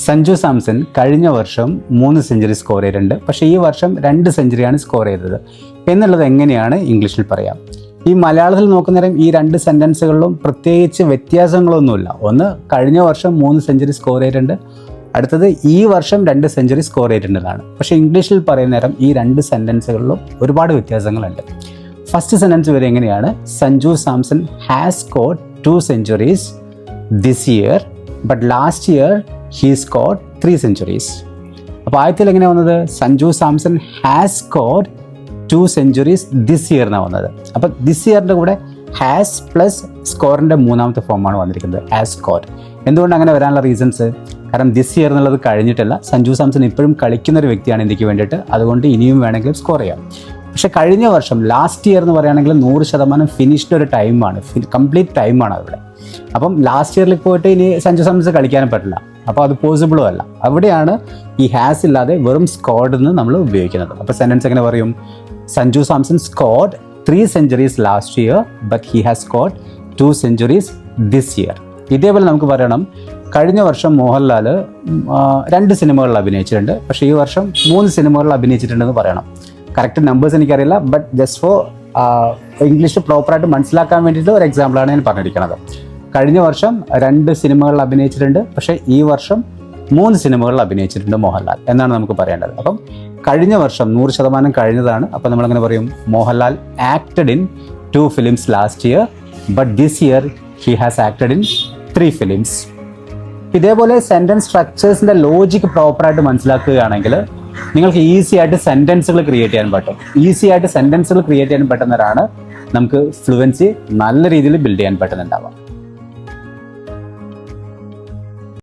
സഞ്ജു സാംസൺ കഴിഞ്ഞ വർഷം 3 century score ചെയ്തിട്ടുണ്ട്. പക്ഷേ ഈ വർഷം 2 സെഞ്ചുറിയാണ് സ്കോർ ചെയ്തത് എന്നുള്ളത് എങ്ങനെയാണ് ഇംഗ്ലീഷിൽ പറയാം? ഈ മലയാളത്തിൽ നോക്കുന്നേരം ഈ 2 സെൻറ്റൻസുകളിലും പ്രത്യേകിച്ച് വ്യത്യാസങ്ങളൊന്നുമില്ല. ഒന്ന്, കഴിഞ്ഞ വർഷം 3 സെഞ്ചുറി സ്കോർ ചെയ്തിട്ടുണ്ട്, അടുത്തത് ഈ വർഷം 2 സെഞ്ചുറി സ്കോർ ചെയ്തിട്ടുണ്ടെന്നാണ്. പക്ഷേ ഇംഗ്ലീഷിൽ പറയുന്ന നേരം ഈ 2 സെൻറ്റൻസുകളിലും ഒരുപാട് വ്യത്യാസങ്ങളുണ്ട്. ഫസ്റ്റ് സെൻറ്റൻസ് വരെ എങ്ങനെയാണ്? Sanju Samson has scored 2 centuries this year but last year he scored 3 centuries. അപ്പോൾ ആദ്യത്തിൽ എങ്ങനെയാണ് വന്നത്? Sanju Samson has scored 2 centuries this year എന്നാണ് വന്നത്. അപ്പോൾ ദിസ് ഇയറിൻ്റെ കൂടെ ഹാസ് പ്ലസ് സ്കോറിൻ്റെ 3ാമത്തെ ഫോമാണ് വന്നിരിക്കുന്നത്, ഹാസ് സ്കോർഡ്. എന്തുകൊണ്ട് അങ്ങനെ വരാനുള്ള റീസൺസ്? കാരണം ദിസ് ഇയർ എന്നുള്ളത് കഴിഞ്ഞിട്ടില്ല. സഞ്ജു സാംസൺ ഇപ്പോഴും കളിക്കുന്ന ഒരു വ്യക്തിയാണ് ഇന്ത്യക്ക് വേണ്ടിയിട്ട്, അതുകൊണ്ട് ഇനിയും വേണമെങ്കിലും സ്കോർ ചെയ്യാം. പക്ഷേ കഴിഞ്ഞ വർഷം ലാസ്റ്റ് ഇയർ എന്ന് പറയുകയാണെങ്കിൽ 100% ഫിനിഷ്ഡ് ഒരു ടൈമാണ്, കംപ്ലീറ്റ് ടൈമാണ് അവിടെ. അപ്പം ലാസ്റ്റ് ഇയറിൽ പോയിട്ട് ഇനി സഞ്ജു സാംസൺ കളിക്കാനും പറ്റില്ല, അപ്പോൾ അത് പോസിബിളും അല്ല. അവിടെയാണ് ഈ ഹാസ് ഇല്ലാതെ വെറും സ്കോർഡ് എന്ന് നമ്മൾ ഉപയോഗിക്കുന്നത്. അപ്പോൾ സെൻറ്റൻസ് എങ്ങനെ പറയും? Sanju Samson scored 3 centuries last year but he has scored 2 centuries this year. ഇതേപോലെ നമുക്ക് പറയണം, കഴിഞ്ഞ വർഷം മോഹൻലാൽ 2 സിനിമകളിൽ അഭിനയിച്ചിട്ടുണ്ട്, പക്ഷേ ഈ വർഷം 3 സിനിമകളിൽ അഭിനയിച്ചിട്ടുണ്ടെന്ന് പറയണം. കറക്റ്റ് നമ്പേഴ്സ് എനിക്കറിയില്ല, ബട്ട് ജസ്റ്റ് ഫോർ ഇംഗ്ലീഷ് പ്രോപ്പറായിട്ട് മനസ്സിലാക്കാൻ വേണ്ടിയിട്ട് ഒരു എക്സാമ്പിളാണ് ഞാൻ പറഞ്ഞിരിക്കുന്നത്. കഴിഞ്ഞ വർഷം 2 സിനിമകളിൽ അഭിനയിച്ചിട്ടുണ്ട്, പക്ഷേ ഈ വർഷം 3 സിനിമകളിൽ അഭിനയിച്ചിട്ടുണ്ട് മോഹൻലാൽ എന്നാണ് നമുക്ക് പറയേണ്ടത്. അപ്പം കഴിഞ്ഞ വർഷം 100% കഴിഞ്ഞതാണ്. അപ്പം നമ്മളങ്ങനെ പറയും, Mohanlal acted in 2 films last year but this year he has acted in 3 films. ഇതേപോലെ സെൻറ്റൻസ് സ്ട്രക്ചേഴ്സിൻ്റെ ലോജിക്ക് പ്രോപ്പറായിട്ട് മനസ്സിലാക്കുകയാണെങ്കിൽ നിങ്ങൾക്ക് ഈസി ആയിട്ട് സെൻറ്റൻസുകൾ ക്രിയേറ്റ് ചെയ്യാൻ പറ്റും. ഈസി ആയിട്ട് സെൻറ്റൻസുകൾ ക്രിയേറ്റ് ചെയ്യാൻ പറ്റുന്നവരാണ് നമുക്ക് ഫ്ലുവൻസി നല്ല രീതിയിൽ ബിൽഡ് ചെയ്യാൻ പറ്റുന്നുണ്ടാവുക.